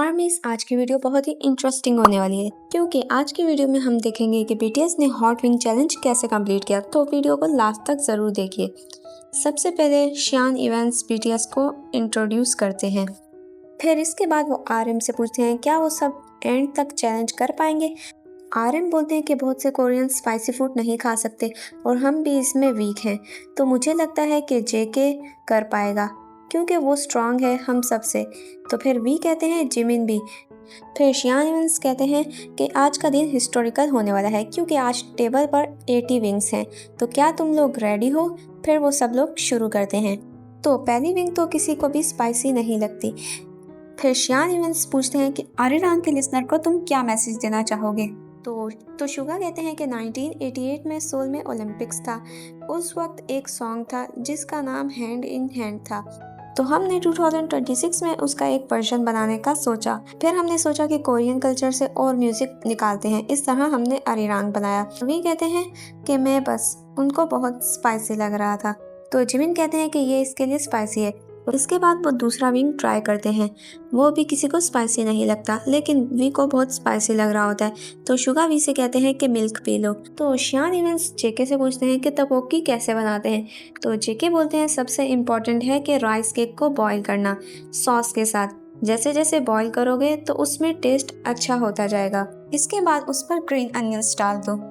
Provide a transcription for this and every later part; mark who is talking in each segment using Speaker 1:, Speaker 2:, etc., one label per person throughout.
Speaker 1: आर्मीज आज की वीडियो बहुत ही इंटरेस्टिंग होने वाली है क्योंकि आज की वीडियो में हम देखेंगे कि बीटीएस ने हॉट विंग चैलेंज कैसे कंप्लीट किया। तो वीडियो को लास्ट तक ज़रूर देखिए। सबसे पहले शियान इवेंट्स बीटीएस को इंट्रोड्यूस करते हैं, फिर इसके बाद वो आरएम से पूछते हैं क्या वो सब एंड तक चैलेंज कर पाएंगे। आरएम बोलते हैं कि बहुत से कोरियन स्पाइसी फूड नहीं खा सकते और हम भी इसमें वीक हैं, तो मुझे लगता है कि जेके कर पाएगा क्योंकि वो स्ट्रांग है हम सब से। तो फिर वी कहते हैं जिमिन भी। फिर शियान इवेंट्स कहते हैं कि आज का दिन हिस्टोरिकल होने वाला है क्योंकि आज टेबल पर 80 विंग्स हैं, तो क्या तुम लोग रेडी हो। फिर वो सब लोग शुरू करते हैं। तो पहली विंग तो किसी को भी स्पाइसी नहीं लगती। फिर शियान इवेंट्स पूछते हैं कि आरिरान के लिसनर को तुम क्या मैसेज देना चाहोगे। तो शुगा कहते हैं कि 1988 में सोल में ओलंपिक्स था। उस वक्त एक सॉन्ग था जिसका नाम हैंड इन हैंड था, तो हमने 2026 में उसका एक वर्जन बनाने का सोचा। फिर हमने सोचा कि कोरियन कल्चर से और म्यूजिक निकालते हैं, इस तरह हमने अरिरांग बनाया। वी कहते हैं कि मैं बस उनको बहुत स्पाइसी लग रहा था। तो जिमिन कहते हैं कि ये इसके लिए स्पाइसी है। इसके बाद वो दूसरा विंग ट्राई करते हैं, वो भी किसी को स्पाइसी नहीं लगता, लेकिन वी को बहुत स्पाइसी लग रहा होता है। तो शुगा वी से कहते हैं कि मिल्क पी लो। तो शियान इवेंट्स जेके से पूछते हैं कि तपोकी कैसे बनाते हैं। तो जेके बोलते हैं सबसे इम्पोर्टेंट है कि राइस केक को बॉईल करना सॉस के साथ। जैसे जैसे बॉईल करोगे तो उसमें टेस्ट अच्छा होता जाएगा। इसके बाद उस पर ग्रीन अनियंस डाल दो।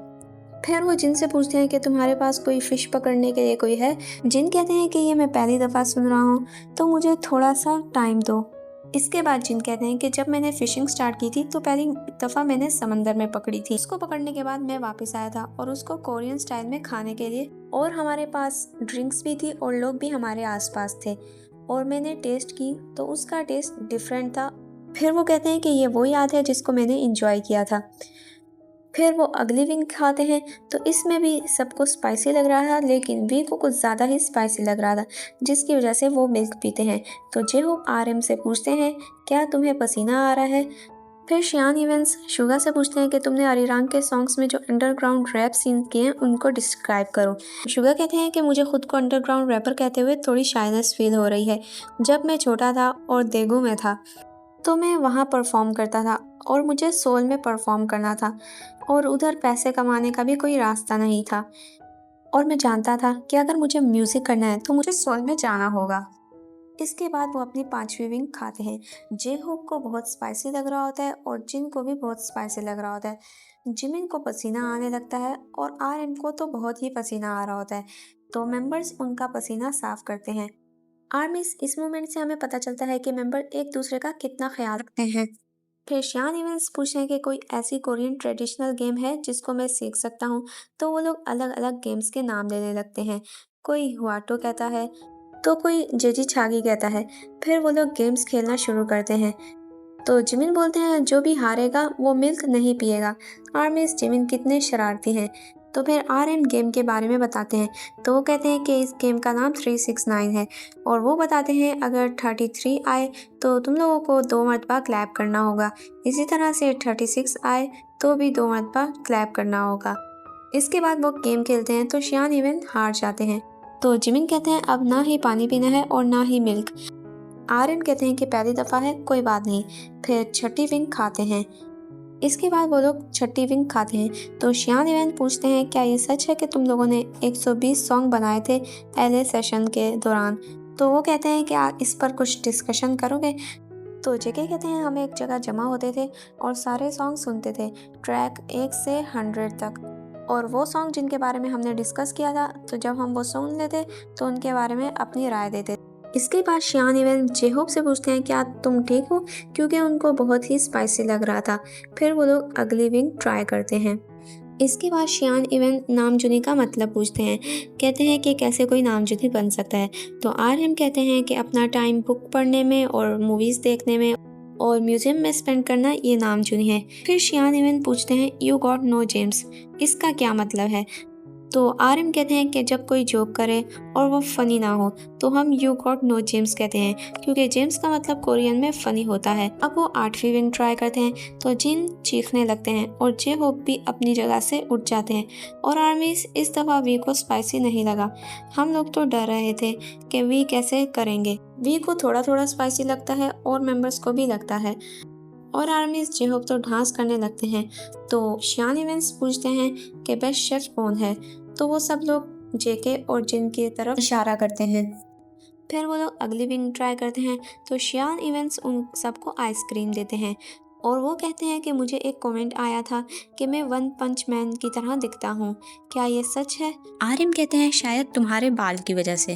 Speaker 1: फिर वो जिन से पूछते हैं कि तुम्हारे पास कोई फिश पकड़ने के लिए कोई है। जिन कहते हैं कि ये मैं पहली दफ़ा सुन रहा हूँ, तो मुझे थोड़ा सा टाइम दो। इसके बाद जिन कहते हैं कि जब मैंने फिशिंग स्टार्ट की थी तो पहली दफ़ा मैंने समंदर में पकड़ी थी। उसको पकड़ने के बाद मैं वापस आया था और उसको कोरियन स्टाइल में खाने के लिए, और हमारे पास ड्रिंक्स भी थी और लोग भी हमारे आसपास थे, और मैंने टेस्ट की तो उसका टेस्ट डिफरेंट था। फिर वो कहते हैं कि ये वो याद है जिसको मैंने इंजॉय किया था। फिर वो अगली विंग खाते हैं, तो इसमें भी सबको स्पाइसी लग रहा था, लेकिन वी को कुछ ज़्यादा ही स्पाइसी लग रहा था, जिसकी वजह से वो मिल्क पीते हैं। तो जेहोप आरएम से पूछते हैं क्या तुम्हें पसीना आ रहा है। फिर शियान इवेंट्स शुगा से पूछते हैं कि तुमने अरिरांग के सॉन्ग्स में जो अंडरग्राउंड रैप सीन किए हैं उनको डिस्क्राइब करो। शुगा कहते हैं कि मुझे खुद को अंडरग्राउंड रैपर कहते हुए थोड़ी शाइनेस फील हो रही है। जब मैं छोटा था और देगू में था तो मैं वहाँ परफॉर्म करता था और मुझे सोल में परफॉर्म करना था, और उधर पैसे कमाने का भी कोई रास्ता नहीं था, और मैं जानता था कि अगर मुझे म्यूज़िक करना है तो मुझे सोल में जाना होगा। इसके बाद वो अपनी 5वीं विंग खाते हैं। जे होप को बहुत स्पाइसी लग रहा होता है और जिन को भी बहुत स्पाइसी लग रहा होता है। जिमिन को पसीना आने लगता है और आरएन को तो बहुत ही पसीना आ रहा होता है, तो मेंबर्स उनका पसीना साफ करते हैं। आर्मीज इस मूवमेंट से हमें पता चलता है कि मेंबर एक दूसरे का कितना ख्याल रखते हैं। फिर शियान इवेंट्स पूछते हैं कि कोई ऐसी कोरियन ट्रेडिशनल गेम है जिसको मैं सीख सकता हूँ। तो वो लोग अलग अलग गेम्स के नाम लेने लगते हैं। कोई हुआटो कहता है तो कोई जेजी छागी कहता है। फिर वो लोग गेम्स खेलना शुरू करते हैं। तो जिमिन बोलते हैं जो भी हारेगा वो मिल्क नहीं पिएगा। आर्मीज जिमिन कितने शरारती हैं। तो फिर आरएम गेम के बारे में बताते हैं, तो वो कहते हैं कि इस गेम का नाम 369 है, और वो बताते हैं अगर 33 आए तो तुम लोगों को 2 मरतबा क्लैप करना होगा। इसी तरह से 36 आए तो भी 2 मरतबा क्लैप करना होगा। इसके बाद वो गेम खेलते हैं तो शियान इवेंट हार जाते हैं। तो जिमिन कहते हैं अब ना ही पानी पीना है और ना ही मिल्क। आरएम कहते हैं कि पहली दफ़ा है कोई बात नहीं। फिर छठी विंग खाते हैं। इसके बाद वो लोग छठी विंग खाते हैं। तो शियान इवेंट पूछते हैं क्या ये सच है कि तुम लोगों ने 120 सॉन्ग बनाए थे एलए सेशन के दौरान। तो वो कहते हैं कि आप इस पर कुछ डिस्कशन करोगे। तो जेके कहते हैं हम एक जगह जमा होते थे और सारे सॉन्ग सुनते थे, ट्रैक 1 से 100 तक, और वो सॉन्ग जिनके बारे में हमने डिस्कस किया था, तो जब हम वो सुन लेते तो उनके बारे में अपनी राय देते। इसके बाद शियान इवेंट जेहोप से पूछते हैं क्या तुम ठीक हो, क्योंकि उनको बहुत ही स्पाइसी लग रहा था। फिर वो लोग अगली विंग ट्राई करते हैं। इसके बाद शियान इवेंट नामजुनी का मतलब पूछते हैं, कहते हैं कि कैसे कोई नामजुनी बन सकता है। तो आरएम कहते हैं कि अपना टाइम बुक पढ़ने में और मूवीज़ देखने में और म्यूजियम में स्पेंड करना ये नामजुनी है। फिर शियान इवेंट पूछते हैं यू गॉट नो जेम्स, इसका क्या मतलब है। तो आरएम कहते हैं कि जब कोई जोक करे और वो फनी ना हो तो हम यू गॉट नो जेम्स कहते हैं, क्योंकि जेम्स का मतलब कोरियन में फनी होता है। अब वो 8वीं विंग ट्राई करते हैं तो जिन चीखने लगते हैं और जे होप भी अपनी जगह से उठ जाते हैं, और आर्मीज इस दफ़ा वी को स्पाइसी नहीं लगा। हम लोग तो डर रहे थे कि वी कैसे करेंगे। वी को थोड़ा थोड़ा स्पाइसी लगता है और मेंबर्स को भी लगता है। और आर्मीज जेहोक तो डांस करने लगते हैं। तो शियान इवेंट्स पूछते हैं कि बेस्ट शेफ कौन है, तो वो सब लोग जेके और जिन की तरफ इशारा करते हैं। फिर वो लोग अगली विंग ट्राई करते हैं तो शियान इवेंट्स उन सबको आइसक्रीम देते हैं और वो कहते हैं कि मुझे एक कमेंट आया था कि मैं वन पंच मैन की तरह दिखता हूँ, क्या ये सच है? आर्यन कहते हैं शायद तुम्हारे बाल की वजह से।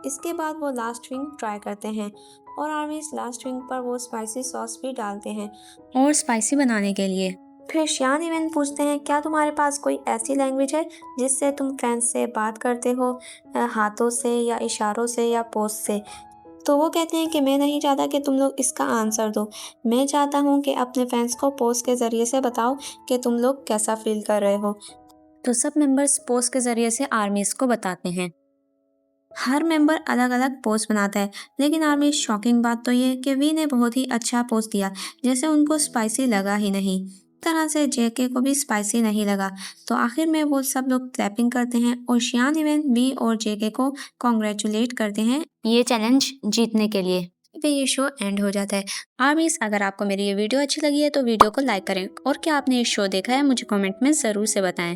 Speaker 1: इसके बाद वो लास्ट विंग ट्राई करते हैं और आर्मी इस लास्ट विंग पर वो स्पाइसी सॉस भी डालते हैं और स्पाइसी बनाने के लिए। फिर शियान इवेंट पूछते हैं क्या तुम्हारे पास कोई ऐसी लैंग्वेज है जिससे तुम फ्रेंड्स से बात करते हो, हाथों से या इशारों से या पोज से? तो वो कहते हैं कि मैं नहीं चाहता कि तुम लोग इसका आंसर दो, मैं चाहता हूँ कि अपने फ्रेंड्स को पोज के ज़रिए से बताओ कि तुम लोग कैसा फील कर रहे हो। तो सब मेंबर्स पोज के ज़रिए से आर्मीज़ को बताते हैं। हर मेंबर अलग अलग पोज बनाता है, लेकिन आर्मी शॉकिंग बात तो ये कि वी ने बहुत ही अच्छा पोज दिया, जैसे उनको स्पाइसी लगा ही नहीं। तरह से जेके को भी स्पाइसी नहीं लगा। तो आखिर में वो सब लोग क्लैपिंग करते हैं और शियान इवेंट वी और जेके को कॉन्ग्रेचुलेट करते हैं ये चैलेंज जीतने के लिए। फिर ये शो एंड हो जाता है। आर्मीज, अगर आपको मेरी ये वीडियो अच्छी लगी है तो वीडियो को लाइक करें और क्या आपने ये शो देखा है मुझे कमेंट में ज़रूर से बताएं।